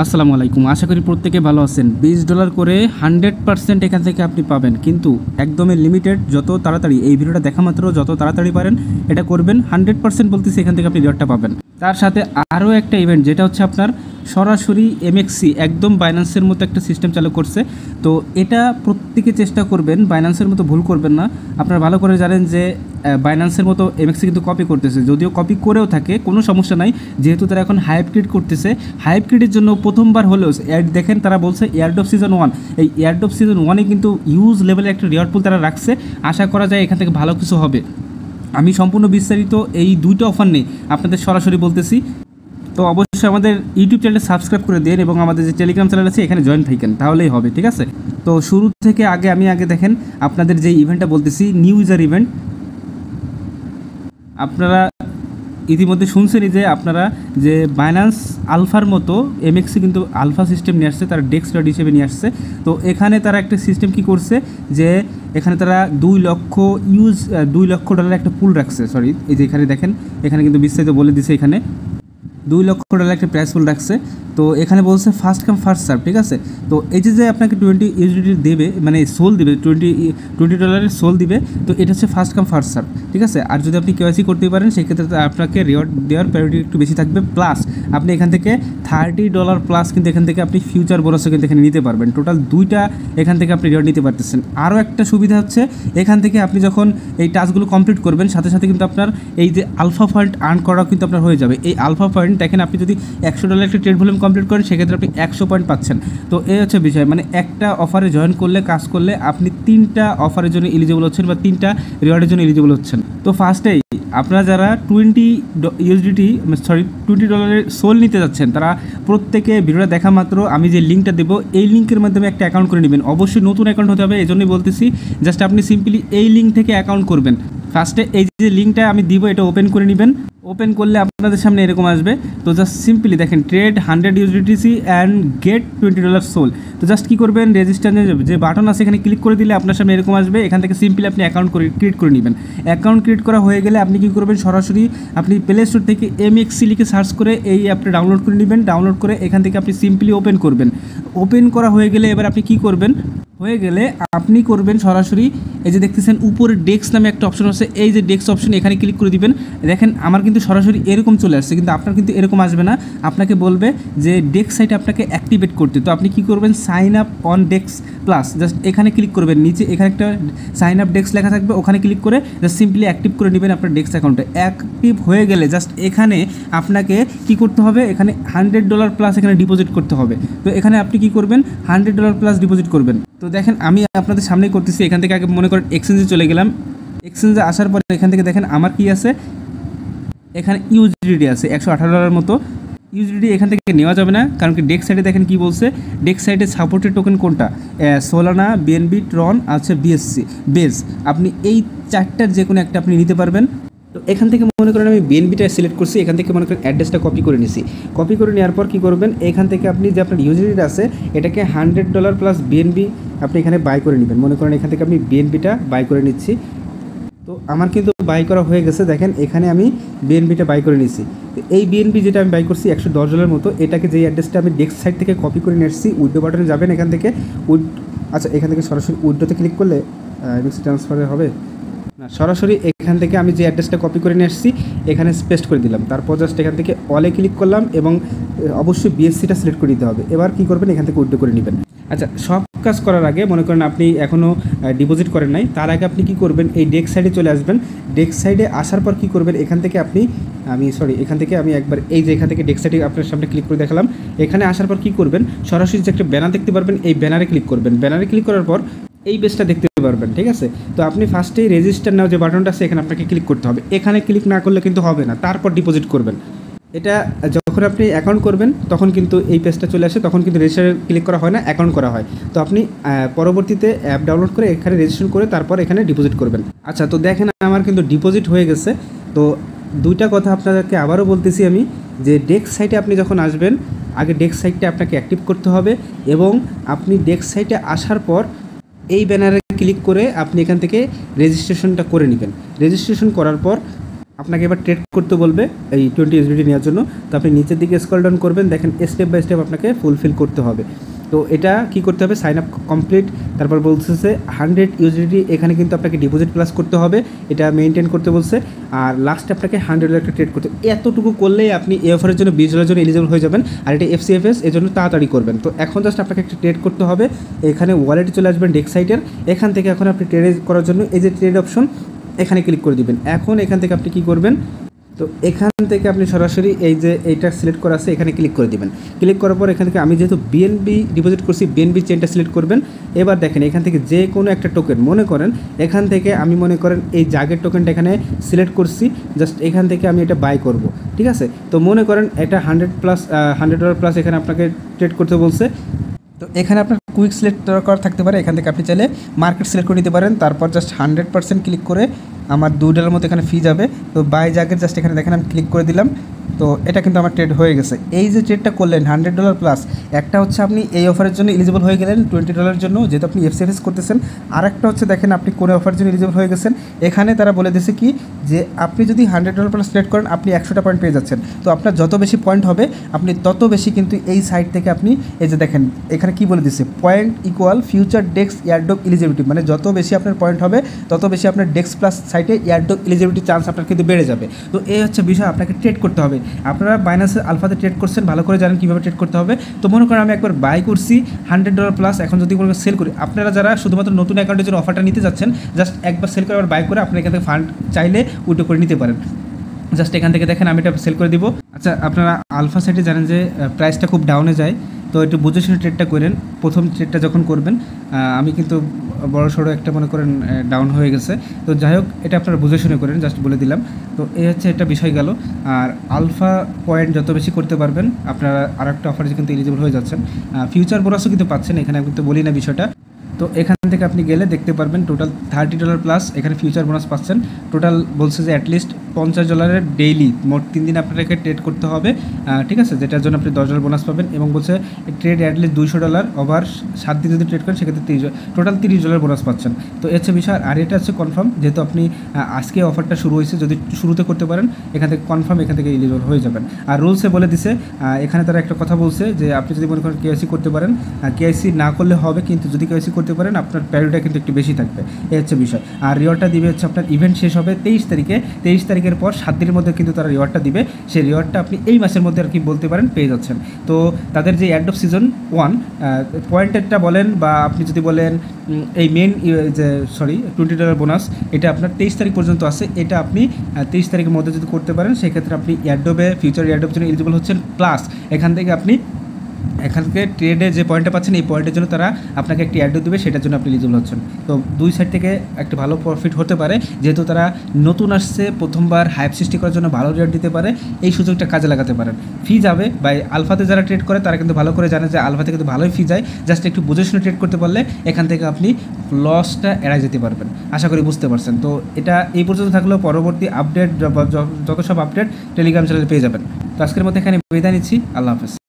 আসসালামু আলাইকুম, আশা করি প্রত্যেকে ভালো আছেন। $20 করে 100% এখান থেকে আপনি পাবেন, কিন্তু একদমই লিমিটেড। যত তাড়াতাড়ি এই ভিডিওটা দেখা মাত্র যত তাড়াতাড়ি পারেন এটা করবেন। 100% বলতেছি এখান থেকে আপনি রিওয়ার্ডটা পাবেন। তার সাথে আরও একটা ইভেন্ট, যেটা হচ্ছে আপনার সরাসরি এমএক্সি একদম বাইন্যান্সের মতো একটা সিস্টেম চালু করছে। তো এটা প্রত্যেকে চেষ্টা করবেন, বাইন্যান্সের মতো ভুল করবেন না। আপনারা ভালো করে জানেন যে বাইন্যান্সের মতো এমএক্সি কিন্তু কপি করতেছে, যদিও কপি করেও থাকে কোনো সমস্যা নাই, যেহেতু তারা এখন হাইপ ক্রিয়েট করতেছে। হাইপ ক্রিয়েটের জন্য প্রথমবার হলেও দেখেন তারা বলছে এয়ারড্রপ সিজন 1, এই এয়ারড্রপ সিজন 1-এ কিন্তু হিউজ লেভেলের একটা রিওয়ার্ড পুল তারা রাখছে। আশা করা যায় এখান থেকে ভালো কিছু হবে। আমি সম্পূর্ণ বিস্তারিত এই দুইটা অফার নেই আপনাদের সরাসরি বলতেছি। তো অবশ্যই আমাদের ইউটিউব চ্যানেলে সাবস্ক্রাইব করে দিন এবং আমাদের যে টেলিগ্রাম চ্যানেল আছে এখানে জয়েন থাকেন, তাহলেই হবে, ঠিক আছে? তো শুরু থেকে আমি আগে দেখেন আপনাদের যে ইভেন্টটা বলতেছি, নিউ ইউজার ইভেন্ট। আপনারা ইতিমধ্যে শুনছেনই যে আপনারা যে বাইন্যান্স আলফার মতো এমএক্সি কিন্তু আলফা সিস্টেম নিয়ে আসছে, তারা ডেক্স রিওয়ার্ড হিসেবে নিয়ে আসছে। তো এখানে তারা একটা সিস্টেম কি করছে, যে এখানে তারা $2 লক্ষ একটা পুল রাখছে। সরি, এই যে এখানে দেখেন, এখানে কিন্তু বিস্তারিত বলে দিছে, এখানে $2 লক্ষ একটা প্রাইস পুল রাখছে। তো এখানে বলছে ফার্স্ট কাম ফার্স্ট সার্ভ, ঠিক আছে? তো এই যে আপনাকে 20 ইউএসডিটি দেবে, মানে সোল দিবে, $20 সোল দিবে। তো এটা হচ্ছে ফার্স্ট কাম ফার্স্ট সার্ভ, ঠিক আছে? আর যদি আপনি কেওয়াইসি করতে পারেন সেক্ষেত্রে আপনাকে রিওয়ার্ড দেওয়ার প্রায়োরিটি একটু বেশি থাকবে। প্লাস আপনি এখান থেকে $30 প্লাস কিন্তু এখান থেকে আপনি ফিউচার বোনাসও কিন্তু এখানে নিতে পারবেন। টোটাল দুইটা এখান থেকে আপনি রিওয়ার্ড নিতে পারতেছেন। আরও একটা সুবিধা হচ্ছে, এখান থেকে আপনি যখন এই টাস্কগুলো কমপ্লিট করবেন সাথে সাথে কিন্তু আপনার এই যে আলফা পয়েন্ট আর্ন করাও কিন্তু আপনার হয়ে যাবে। এই আলফা পয়েন্ট দেখেন, আপনি যদি $100 একটা ট্রেড ভলিউম কমপ্লিট করেন সেক্ষেত্রে আপনি 100 পয়েন্ট পাচ্ছেন। তো এই হচ্ছে বিষয়, মানে একটা অফারে জয়েন করলে, কাজ করলে আপনি 3টা অফারের জন্য এলিজিবল হচ্ছেন বা 3টা রিওয়ার্ডের জন্য এলিজিবল হচ্ছেন। তো ফার্স্টেই আপনারা যারা $20 সোল নিতে যাচ্ছেন, তারা প্রত্যেকে ভিডিওটা দেখা মাত্র আমি যে লিঙ্কটা দেবো এই লিঙ্কের মাধ্যমে একটা অ্যাকাউন্ট করে নেবেন। অবশ্যই নতুন অ্যাকাউন্ট হতে হবে, এই জন্যই বলতেছি। জাস্ট আপনি সিম্পলি এই লিঙ্ক থেকে অ্যাকাউন্ট করবেন। ফার্স্টে এই যে লিঙ্কটা আমি দিব এটা ওপেন করে নেবেন। ওপেন করলে আপনাদের সামনে এরকম আসবে। তো জাস্ট সিম্পলি দেখেন, trade 100 USDTC and get $20 SOL. তো জাস্ট কী করবেন, রেজিস্টার যে বাটন আছে এখানে ক্লিক করে দিলে আপনার সামনে এরকম আসবে। এখান থেকে সিম্পলি আপনি অ্যাকাউন্ট ক্রিয়েট করে নেবেন। অ্যাকাউন্ট ক্রিয়েট করা হয়ে গেলে আপনি কী করবেন, সরাসরি আপনি প্লে স্টোর থেকে এমএক্সি লিখে সার্চ করে এই অ্যাপটা ডাউনলোড করে নেবেন। ডাউনলোড করে এখান থেকে আপনি সিম্পলি ওপেন করবেন। ওপেন করা হয়ে গেলে এবার আপনি কী করবেন, আপনি করবেন সরাসরি এই যে দেখতেছেন উপরে ডেস্ক নামে একটা অপশন আছে, এই যে ডেস্ক অপশন এখানে ক্লিক করে দিবেন। দেখেন আমার কিন্তু সরাসরি এরকম চলে আসছে, কিন্তু আপনার কিন্তু এরকম আসবে না। আপনাকে বলবে যে ডেস্ক সাইটে আপনাকে অ্যাক্টিভেট করতে। তো আপনি কি করবেন, sign up on desk plus, just এখানে ক্লিক করবেন। নিচে এখানে একটা সাইন আপ ডেস্ক লেখা থাকবে, ওখানে ক্লিক করে জাস্ট সিম্পলি অ্যাক্টিভ করে নেবেন আপনার ডেস্ক অ্যাকাউন্টে। অ্যাক্টিভ হয়ে গেলে জাস্ট এখানে আপনাকে কি করতে হবে, এখানে $100 প্লাস এখানে ডিপোজিট করতে হবে। তো এখানে আপনি কি করবেন, $100 প্লাস ডিপোজিট করবেন। তো দেখেন আমি আপনাদের সামনেই করতেছি। এখান থেকে আগে মনে করেন এক্সচেঞ্জে চলে গেলাম। এক্সচেঞ্জে আসার পরে এখান থেকে দেখেন আমার কি আছে, এখানে ইউএসডিটি আছে $118 মতো। ইউএসডিটি এখান থেকে নেওয়া যাবে না, কারণ কি ডেস্ক সাইডে দেখেন কি বলছে, ডেস্ক সাইডে সাপোর্টেড টোকেন কোনটা, সোলানা, বিএনবি, ট্রন, আছে বিএসসি, বেজ। আপনি এই 4টার যে কোনো একটা আপনি নিতে পারবেন। তো এখান থেকে মনে করেন আমি বিএনবিটা সিলেক্ট করছি, এখান থেকে মনে করেন অ্যাড্রেসটা কপি করে নিছি। কপি করে নেওয়ার পর কী করবেন, এখান থেকে আপনি যে আপনার ইউএসডিটি আছে এটাকে $100 প্লাস বিএনবি আপনি এখানে বাই করে নেবেন। মনে করেন এখান থেকে আমি বিএনবিটা বাই করে নিচ্ছি। তো আমার কিন্তু বাই করা হয়ে গেছে, দেখেন এখানে আমি বিএনবিটা বাই করে নিচ্ছি। তো এই বিএনবি যেটা আমি বাই করছি $110 মতো, এটাকে যেই অ্যাড্রেসটা আমি ডেস্ক সাইড থেকে কপি করে নিয়ে এসেছি, উইথড্রো বাটনে যাবেন। এখান থেকে আচ্ছা এখান থেকে সরাসরি উইথড্রোতে ক্লিক করলে এমএক্সি ট্রান্সফারে হবে না, সরাসরি এখান থেকে আমি যে অ্যাড্রেসটা কপি করে নিয়ে আসছি এখানে পেস্ট করে দিলাম। তারপর জাস্ট এখান থেকে অলে ক্লিক করলাম এবং অবশ্যই বিএসসিটা সিলেক্ট করে দিতে হবে। এবার কী করবেন, এখান থেকে উইথড্রো করে নেবেন। আচ্ছা, সব কাজ করার আগে মনে করেন আপনি এখনও ডিপোজিট করেন নাই, তার আগে আপনি কী করবেন, এই ডেস্ক সাইডে চলে আসবেন। ডেস্ক সাইডে আসার পর কী করবেন, এখান থেকে এখান থেকে আমি একবার এই যে এখান থেকে ডেস্ক সাইডে আপনার সামনে ক্লিক করে দেখালাম। এখানে আসার পর কী করবেন, সরাসরি যে একটা ব্যানার দেখতে পারবেন, এই ব্যানারে ক্লিক করবেন। ব্যানারে ক্লিক করার পর এই পেজটা দেখতে পারবেন, ঠিক আছে? তো আপনি ফার্স্টেই রেজিস্টার নাও যে বাটনটা আছে এখানে আপনাকে ক্লিক করতে হবে। এখানে ক্লিক না করলে কিন্তু হবে না, তারপর ডিপোজিট করবেন। এটা যখন আপনি অ্যাকাউন্ট করবেন তখন কিন্তু এই পেজটা চলে আসে, তখন কিন্তু রেজিস্টারে ক্লিক করা হয় না, অ্যাকাউন্ট করা হয়। তো আপনি পরবর্তীতে অ্যাপ ডাউনলোড করে এখানে রেজিস্ট্রেশন করে তারপর এখানে ডিপোজিট করবেন। আচ্ছা, তো দেখেন আমার কিন্তু ডিপোজিট হয়ে গেছে। তো দুইটা কথা আপনাদেরকে আবারও বলতেছি আমি, যে ডেস্ক সাইটে আপনি যখন আসবেন আগে ডেস্ক সাইটটা আপনাকে অ্যাক্টিভ করতে হবে, এবং আপনি ডেস্ক সাইটে আসার পর এই ব্যানারে ক্লিক করে আপনি এখান থেকে রেজিস্ট্রেশনটা করে নেবেন। রেজিস্ট্রেশন করার পর আপনাকে এবার ট্রেড করতে বলবে এই 20 ইউএসডিটি নেওয়ার জন্য। তো আপনি নিচের দিকে স্ক্রল ডাউন করবেন, দেখেন স্টেপ বাই স্টেপ আপনাকে ফুলফিল করতে হবে। তো এটা কি করতে হবে, সাইন আপ কমপ্লিট, তারপর বলতেছে 100 ইউএসডিটি এখানে কিন্তু আপনাকে ডিপোজিট প্লাস করতে হবে, এটা মেনটেন করতে বলছে। আর লাস্টে আপনাকে $100 একটা ট্রেড করতে, এতটুকু করলেই আপনি এই অফারের জন্য $20 জন্য এলিজিবল হয়ে যাবেন। আর এটা FCFS, এই জন্য তাড়াতাড়ি করবেন। তো এখন জাস্ট আপনাকে একটা ট্রেড করতে হবে, এখানে ওয়ালেটে চলে আসবেন ডেস্ক সাইটের, এখান থেকে এখন আপনি ট্রেড করার জন্য এই যে ট্রেড অপশন এখানে ক্লিক করে দিবেন। এখন এখান থেকে আপনি কি করবেন, তো এখান থেকে আপনি সরাসরি এই যে এইটা সিলেক্ট করা আছে এখানে ক্লিক করে দিবেন। ক্লিক করার পর এখান থেকে আমি যেহেতু বিএনবি ডিপোজিট করছি, বিএনবি চেনটা সিলেক্ট করবেন। এবার দেখেন এখান থেকে যে কোনো একটা টোকেন মনে করেন, এখান থেকে আমি মনে করেন এই জাগের টোকেনটা এখানে সিলেক্ট করছি, জাস্ট এখান থেকে আমি এটা বাই করব, ঠিক আছে। তো মনে করেন এটা $100 প্লাস এখানে আপনাকে ট্রেড করতে বলছে। তো এখানে আপনার কুইক সিলেক্ট করা থাকতে পারে, এখান থেকে আপনি চাইলে মার্কেট সিলেক্ট করে নিতে পারেন। তারপর জাস্ট 100% ক্লিক করে আমার $2 মতো এখানে ফি যাবে। তো বাই জাগের জাস্ট এখানে দেখেন আমি ক্লিক করে দিলাম। তো এটা কিন্তু আমার ট্রেড হয়ে গেছে। এই যে ট্রেডটা করলেন $100 প্লাস, একটা হচ্ছে আপনি এই অফারের জন্য এলিজিবল হয়ে গেলেন $20 জন্য, যেহেতু আপনি FCFS করতেছেন। আর একটা হচ্ছে দেখেন আপনি কোন অফারের জন্য এলিজিবল হয়ে গেছেন, এখানে তারা বলে দিয়েছে কি যে আপনি যদি $100 প্লাস ট্রেড করেন আপনি 100টা পয়েন্ট পেয়ে যাচ্ছেন। তো আপনার যত বেশি পয়েন্ট হবে আপনি তত বেশি কিন্তু এই সাইট থেকে আপনি এই যে দেখেন এখানে কি বলে দিচ্ছে, পয়েন্ট ইকুয়াল ফিউচার ডেক্স এয়ারড্রপ এলিজিবিলিটি, মানে যত বেশি আপনার পয়েন্ট হবে তত বেশি আপনার ডেক্স প্লাস সাইটে এয়ারড্রপ এলিজিবিলিটি চান্স আপনার কিন্তু বেড়ে যাবে। তো এই হচ্ছে বিষয়, আপনাকে ট্রেড করতে হবে। আপনারা বাইন্যান্সের আলফাতে ট্রেড করছেন, ভালো করে জানেন কীভাবে ট্রেড করতে হবে। তো মনে করেন আমি একবার বাই করছি $100 প্লাস, এখন যদি কোনো সেল করি, আপনারা যারা শুধুমাত্র নতুন অ্যাকাউন্টের জন্য অফারটা নিতে যাচ্ছেন, জাস্ট একবার সেল করে আবার বাই করে আপনি এখান থেকে ফান্ড চাইলে উইথড্র করে নিতে পারেন। জাস্ট এখান থেকে দেখেন আমি এটা সেল করে দিব। আচ্ছা, আপনারা আলফা সাইটে জানেন যে প্রাইসটা খুব ডাউনে যায়, তো একটু বুঝে শুনে ট্রেডটা করেন। প্রথম ট্রেডটা যখন করবেন, আমি কিন্তু বড় সড়ো একটা মনে করেন ডাউন হয়ে গেছে। তো যাই হোক, এটা আপনারা বুঝে শুনে করেন, জাস্ট বলে দিলাম। তো এই হচ্ছে একটা বিষয় গেল। আর আলফা পয়েন্ট যত বেশি করতে পারবেন আপনারা আর একটা অফারে কিন্তু এলিজিবল হয়ে যাচ্ছেন। ফিউচার বোনাসও কিন্তু পাচ্ছেন, এখানে আমি কিন্তু বলি না বিষয়টা। তো এখান থেকে আপনি গেলে দেখতে পারবেন টোটাল $30 প্লাস এখানে ফিউচার বোনাস পাচ্ছেন। টোটাল বলছে যে অ্যাটলিস্ট $50 ডেইলি, মোট 3 দিন আপনাকে ট্রেড করতে হবে, ঠিক আছে, যেটার জন্য আপনি $10 বোনাস পাবেন। এবং বলছে ট্রেড অ্যাটলিস্ট $200 ওভার 7 দিন যদি ট্রেড করেন সেক্ষেত্রে টোটাল $30 বোনাস পাচ্ছেন। তো এর হচ্ছে বিষয়। আর এটা হচ্ছে কনফার্ম, যেহেতু আপনি আজকে অফারটা শুরু হয়েছে, যদি শুরুতে করতে পারেন এখান থেকে কনফার্ম, এখান থেকে এলিজিবল হয়ে যাবেন। আর রুলসে বলে দিছে, এখানে তারা একটা কথা বলছে যে আপনি যদি মনে করেন KYC করতে পারেন, KYC না করলে হবে, কিন্তু যদি KYC করতে পারেন আপনার প্যারিটা কিন্তু একটু বেশি থাকবে, এই হচ্ছে বিষয়। আর রিওয়ার্ডটা দিবে হচ্ছে আপনার ইভেন্ট শেষ হবে 23 তারিখে, 23 তারিখের পর 7 দিনের মধ্যে কিন্তু তারা রিওয়ার্ডটা দিবে। সেই রিওয়ার্ডটা আপনি এই মাসের মধ্যে আর কি বলতে পারেন পেয়ে যাচ্ছেন। তো তাদের যে এন্ড অফ সিজন 1 পয়েন্টেরটা বলেন, বা আপনি যদি বলেন এই মেন যে $20 বোনাস, এটা আপনার 23 তারিখ পর্যন্ত আছে। এটা আপনি 23 তারিখের মধ্যে যদি করতে পারেন সেক্ষেত্রে আপনি এয়ারড্রপে ফিউচার এয়ারড্রপের জন্য এলিজিবল হচ্ছেন। প্লাস এখান থেকে আপনি এখান থেকে ট্রেডে যে পয়েন্টটা পাচ্ছেন এই পয়েন্টের জন্য তারা আপনাকে একটি অ্যাডও দেবে, সেটার জন্য আপনি এলিজিবল হচ্ছেন। তো দুই সাইড থেকে একটা ভালো প্রফিট হতে পারে, যেহেতু তারা নতুন আসছে, প্রথমবার হাইপ সৃষ্টি করার জন্য ভালো রেট দিতে পারে, এই সুযোগটা কাজে লাগাতে পারেন। ফি যাবে বা আলফাতে যারা ট্রেড করে তারা কিন্তু ভালো করে জানে যে আলফাতে কিন্তু ভালোই ফি যায়। জাস্ট একটু বুঝে শুনে ট্রেড করতে পারলে এখান থেকে আপনি লসটা এড়াই যেতে পারবেন, আশা করি বুঝতে পারছেন। তো এটা এই পর্যন্ত থাকলেও পরবর্তী আপডেট যত সব আপডেট টেলিগ্রাম চ্যানেলে পেয়ে যাবেন। তো আজকের মধ্যে এখানে বিদায় নিচ্ছি, আল্লাহ হাফেজ।